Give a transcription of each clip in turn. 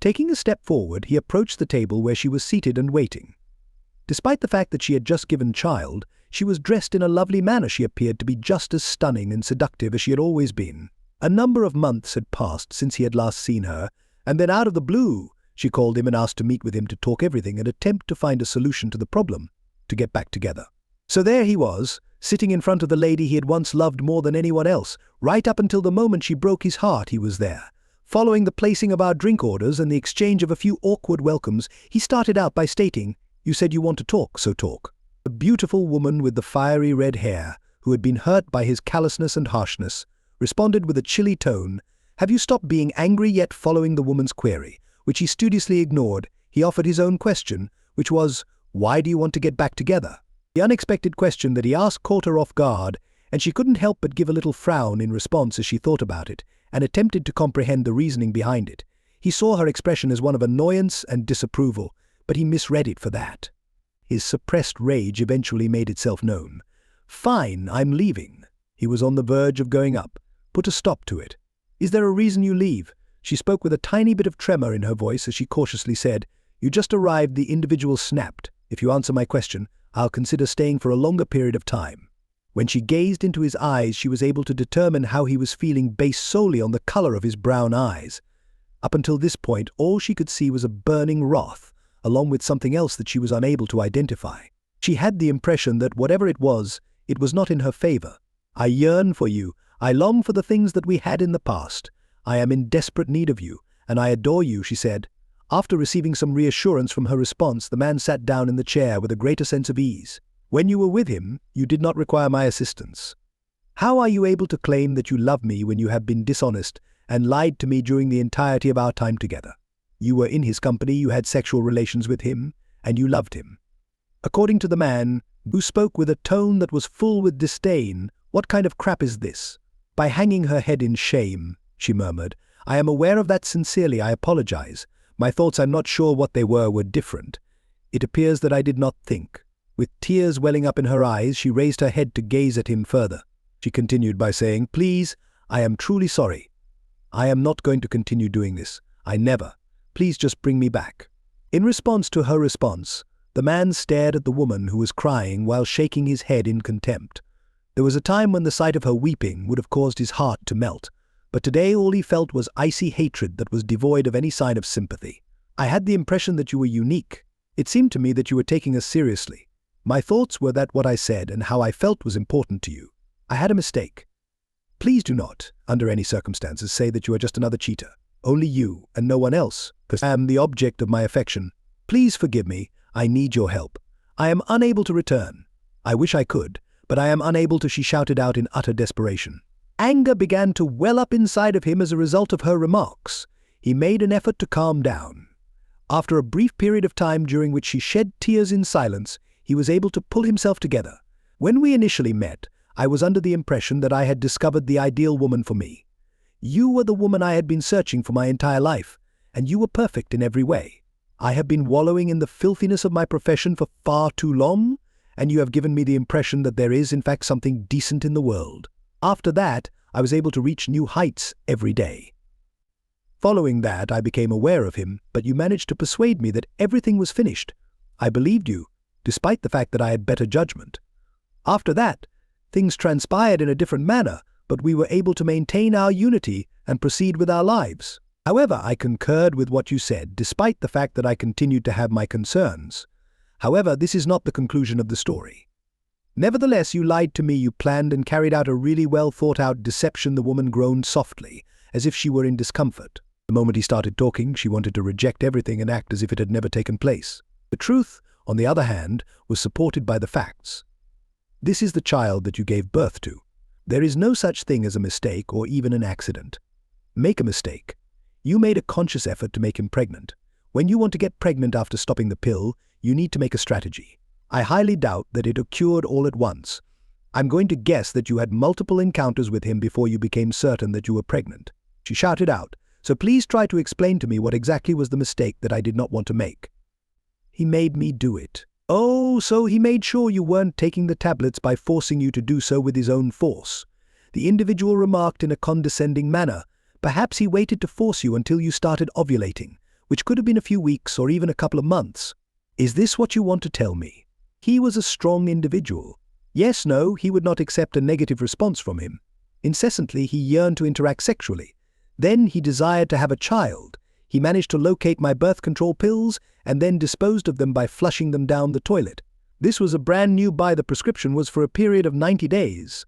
Taking a step forward, he approached the table where she was seated and waiting. Despite the fact that she had just given child, she was dressed in a lovely manner. She appeared to be just as stunning and seductive as she had always been. A number of months had passed since he had last seen her, and then out of the blue, she called him and asked to meet with him to talk everything and attempt to find a solution to the problem, to get back together. So there he was, sitting in front of the lady he had once loved more than anyone else. Right up until the moment she broke his heart, he was there. Following the placing of our drink orders and the exchange of a few awkward welcomes, he started out by stating, "You said you want to talk, so talk." The beautiful woman with the fiery red hair, who had been hurt by his callousness and harshness, responded with a chilly tone, "Have you stopped being angry yet?" Following the woman's query, which he studiously ignored, he offered his own question, which was, "Why do you want to get back together?" The unexpected question that he asked caught her off guard, and she couldn't help but give a little frown in response as she thought about it, and attempted to comprehend the reasoning behind it. He saw her expression as one of annoyance and disapproval, but he misread it for that. His suppressed rage eventually made itself known. "Fine, I'm leaving." He was on the verge of going up. "Put a stop to it." "Is there a reason you leave?" She spoke with a tiny bit of tremor in her voice as she cautiously said, "You just arrived." The individual snapped, "If you answer my question, I'll consider staying for a longer period of time." When she gazed into his eyes, she was able to determine how he was feeling based solely on the color of his brown eyes. Up until this point, all she could see was a burning wrath, along with something else that she was unable to identify. She had the impression that whatever it was not in her favor. "I yearn for you. I long for the things that we had in the past. I am in desperate need of you, and I adore you," she said. After receiving some reassurance from her response, the man sat down in the chair with a greater sense of ease. "When you were with him, you did not require my assistance. How are you able to claim that you love me when you have been dishonest and lied to me during the entirety of our time together? You were in his company, you had sexual relations with him, and you loved him." According to the man, who spoke with a tone that was full with disdain, "What kind of crap is this?" By hanging her head in shame, she murmured, "I am aware of that. Sincerely, I apologize. My thoughts, I'm not sure what they were different. It appears that I did not think." With tears welling up in her eyes, she raised her head to gaze at him further. She continued by saying, "Please, I am truly sorry. I am not going to continue doing this. I never. Please just bring me back." In response to her response, the man stared at the woman who was crying while shaking his head in contempt. There was a time when the sight of her weeping would have caused his heart to melt, but today all he felt was icy hatred that was devoid of any sign of sympathy. "I had the impression that you were unique. It seemed to me that you were taking us seriously. My thoughts were that what I said and how I felt was important to you. I had a mistake. Please do not, under any circumstances, say that you are just another cheater. Only you and no one else, because I am the object of my affection. Please forgive me. I need your help. I am unable to return. I wish I could, but I am unable to," she shouted out in utter desperation. Anger began to well up inside of him as a result of her remarks. He made an effort to calm down. After a brief period of time during which she shed tears in silence, he was able to pull himself together. "When we initially met, I was under the impression that I had discovered the ideal woman for me. You were the woman I had been searching for my entire life, and you were perfect in every way. I have been wallowing in the filthiness of my profession for far too long, and you have given me the impression that there is, in fact, something decent in the world. After that, I was able to reach new heights every day. Following that, I became aware of him, but you managed to persuade me that everything was finished. I believed you, despite the fact that I had better judgment. After that, things transpired in a different manner, but we were able to maintain our unity and proceed with our lives. However, I concurred with what you said, despite the fact that I continued to have my concerns. However, this is not the conclusion of the story. Nevertheless, you lied to me. You planned and carried out a really well-thought-out deception." The woman groaned softly, as if she were in discomfort. The moment he started talking, she wanted to reject everything and act as if it had never taken place. The truth, on the other hand, was supported by the facts. This is the child that you gave birth to. There is no such thing as a mistake or even an accident. Make a mistake. You made a conscious effort to make him pregnant. When you want to get pregnant after stopping the pill, you need to make a strategy. I highly doubt that it occurred all at once. I'm going to guess that you had multiple encounters with him before you became certain that you were pregnant. She shouted out, "So please try to explain to me what exactly was the mistake that I did not want to make." "He made me do it." "Oh, so he made sure you weren't taking the tablets by forcing you to do so with his own force." The individual remarked in a condescending manner. "Perhaps he waited to force you until you started ovulating, which could have been a few weeks or even a couple of months. Is this what you want to tell me? He was a strong individual. Yes, no, he would not accept a negative response from him. Incessantly, he yearned to interact sexually. Then he desired to have a child. He managed to locate my birth control pills and then disposed of them by flushing them down the toilet. This was a brand new buy. The prescription was for a period of 90 days.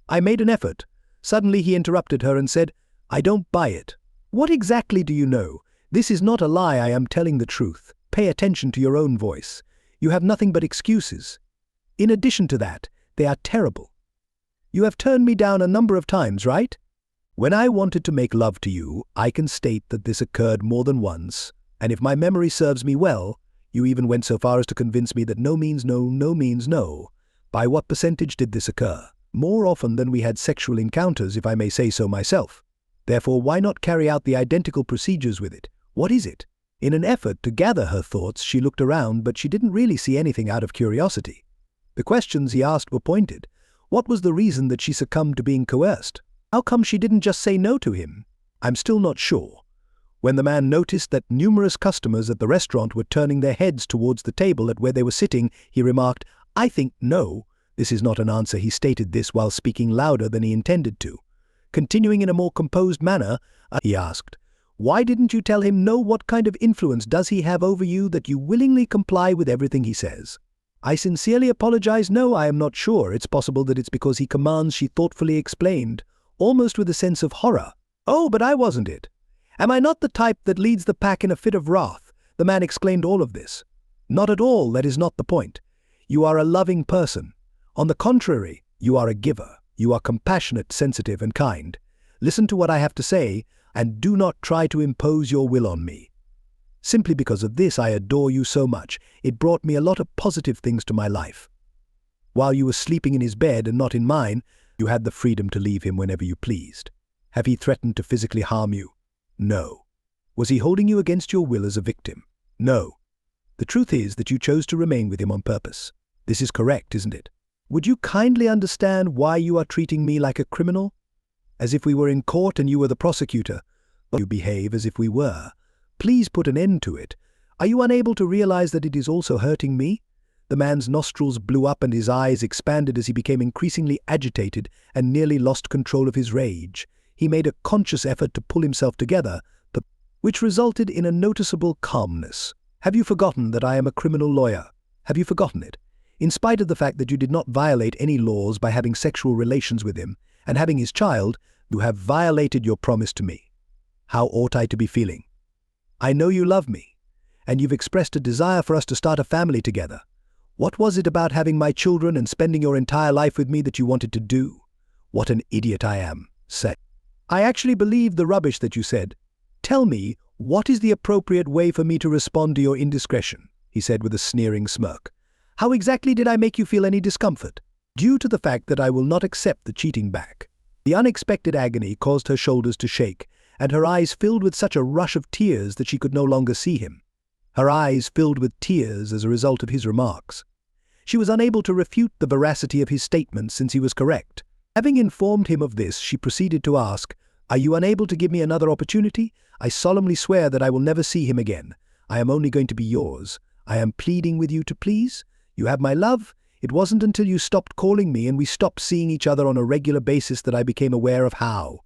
I made an effort. Suddenly he interrupted her and said, "I don't buy it." "What exactly do you know? This is not a lie. I am telling the truth. Pay attention to your own voice. You have nothing but excuses. In addition to that, they are terrible. You have turned me down a number of times, right? When I wanted to make love to you, I can state that this occurred more than once, and if my memory serves me well, you even went so far as to convince me that no means no, no means no. By what percentage did this occur? More often than we had sexual encounters, if I may say so myself. Therefore, why not carry out the identical procedures with it? What is it?" In an effort to gather her thoughts, she looked around, but she didn't really see anything out of curiosity. The questions he asked were pointed. What was the reason that she succumbed to being coerced? How come she didn't just say no to him? I'm still not sure. When the man noticed that numerous customers at the restaurant were turning their heads towards the table at where they were sitting, he remarked, "I think no." This is not an answer. He stated this while speaking louder than he intended to. Continuing in a more composed manner, he asked, "Why didn't you tell him no? What kind of influence does he have over you that you willingly comply with everything he says?" "I sincerely apologize. No, I am not sure. It's possible that it's because he commands," she thoughtfully explained, almost with a sense of horror. "Oh, but I wasn't it. Am I not the type that leads the pack in a fit of wrath?" The man exclaimed all of this. "Not at all. That is not the point. You are a loving person. On the contrary, you are a giver. You are compassionate, sensitive, and kind. Listen to what I have to say, and do not try to impose your will on me. Simply because of this, I adore you so much. It brought me a lot of positive things to my life. While you were sleeping in his bed and not in mine, you had the freedom to leave him whenever you pleased. Have he threatened to physically harm you? No. Was he holding you against your will as a victim? No. The truth is that you chose to remain with him on purpose. This is correct, isn't it? Would you kindly understand why you are treating me like a criminal? As if we were in court and you were the prosecutor. You behave as if we were. Please put an end to it. Are you unable to realize that it is also hurting me?" The man's nostrils blew up and his eyes expanded as he became increasingly agitated and nearly lost control of his rage. He made a conscious effort to pull himself together, which resulted in a noticeable calmness. "Have you forgotten that I am a criminal lawyer? Have you forgotten it? In spite of the fact that you did not violate any laws by having sexual relations with him and having his child, you have violated your promise to me. How ought I to be feeling? I know you love me, and you've expressed a desire for us to start a family together. What was it about having my children and spending your entire life with me that you wanted to do? What an idiot I am," said. "I actually believe the rubbish that you said. Tell me, what is the appropriate way for me to respond to your indiscretion?" he said with a sneering smirk. "How exactly did I make you feel any discomfort?" "Due to the fact that I will not accept the cheating back." The unexpected agony caused her shoulders to shake, and her eyes filled with such a rush of tears that she could no longer see him. Her eyes filled with tears as a result of his remarks. She was unable to refute the veracity of his statement since he was correct. Having informed him of this, she proceeded to ask, "Are you unable to give me another opportunity? I solemnly swear that I will never see him again. I am only going to be yours. I am pleading with you to please. You have my love. It wasn't until you stopped calling me and we stopped seeing each other on a regular basis that I became aware of how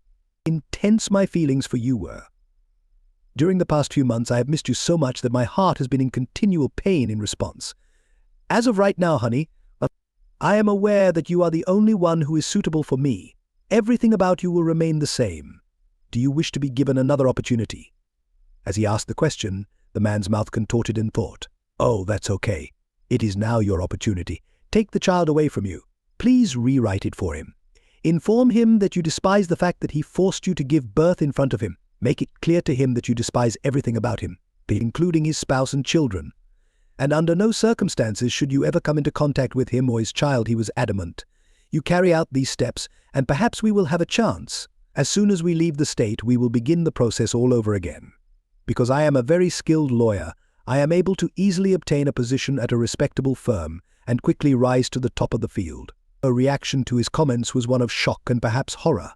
intense my feelings for you were. During the past few months, I have missed you so much that my heart has been in continual pain in response. As of right now, honey, I am aware that you are the only one who is suitable for me. Everything about you will remain the same. Do you wish to be given another opportunity?" As he asked the question, the man's mouth contorted in thought. "Oh, that's okay. It is now your opportunity. Take the child away from you. Please rewrite it for him. Inform him that you despise the fact that he forced you to give birth in front of him. Make it clear to him that you despise everything about him, including his spouse and children. And under no circumstances should you ever come into contact with him or his child," he was adamant. "You carry out these steps, and perhaps we will have a chance. As soon as we leave the state, we will begin the process all over again. Because I am a very skilled lawyer, I am able to easily obtain a position at a respectable firm and quickly rise to the top of the field." Her reaction to his comments was one of shock and perhaps horror.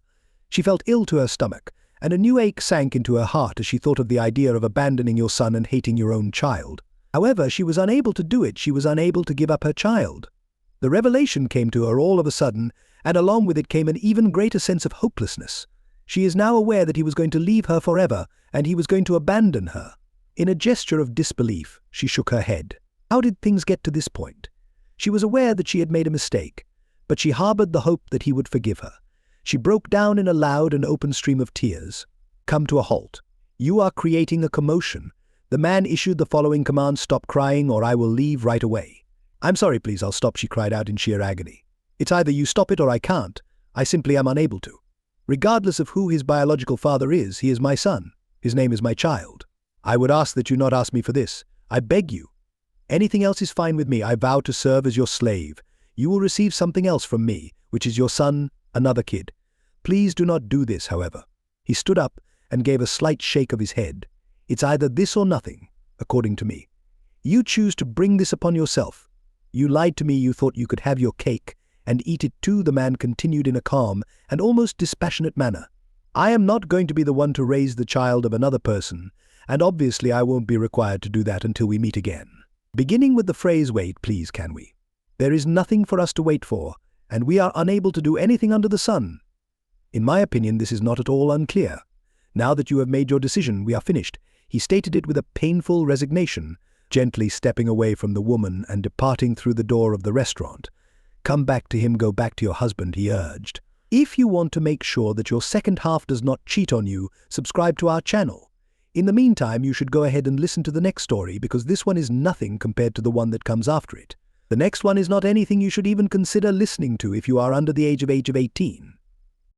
She felt ill to her stomach, and a new ache sank into her heart as she thought of the idea of abandoning your son and hating your own child. However, she was unable to do it. She was unable to give up her child. The revelation came to her all of a sudden, and along with it came an even greater sense of hopelessness. She is now aware that he was going to leave her forever, and he was going to abandon her. In a gesture of disbelief, she shook her head. How did things get to this point? She was aware that she had made a mistake, but she harbored the hope that he would forgive her. She broke down in a loud and open stream of tears. Come to a halt. You are creating a commotion. The man issued the following command: stop crying or I will leave right away. I'm sorry, please, I'll stop, she cried out in sheer agony. It's either you stop it or I can't. I simply am unable to. Regardless of who his biological father is, he is my son. His name is my child. I would ask that you not ask me for this. I beg you. Anything else is fine with me. I vow to serve as your slave. You will receive something else from me, which is your son, another kid. Please do not do this, however. He stood up and gave a slight shake of his head. It's either this or nothing, according to me. You choose to bring this upon yourself. You lied to me. You thought you could have your cake and eat it too, the man continued in a calm and almost dispassionate manner. I am not going to be the one to raise the child of another person, and obviously I won't be required to do that until we meet again. Beginning with the phrase, wait, please, can we? There is nothing for us to wait for, and we are unable to do anything under the sun. In my opinion, this is not at all unclear. Now that you have made your decision, we are finished. He stated it with a painful resignation, gently stepping away from the woman and departing through the door of the restaurant. Come back to him, go back to your husband, he urged. If you want to make sure that your second half does not cheat on you, subscribe to our channel. In the meantime, you should go ahead and listen to the next story because this one is nothing compared to the one that comes after it. The next one is not anything you should even consider listening to if you are under the age of 18.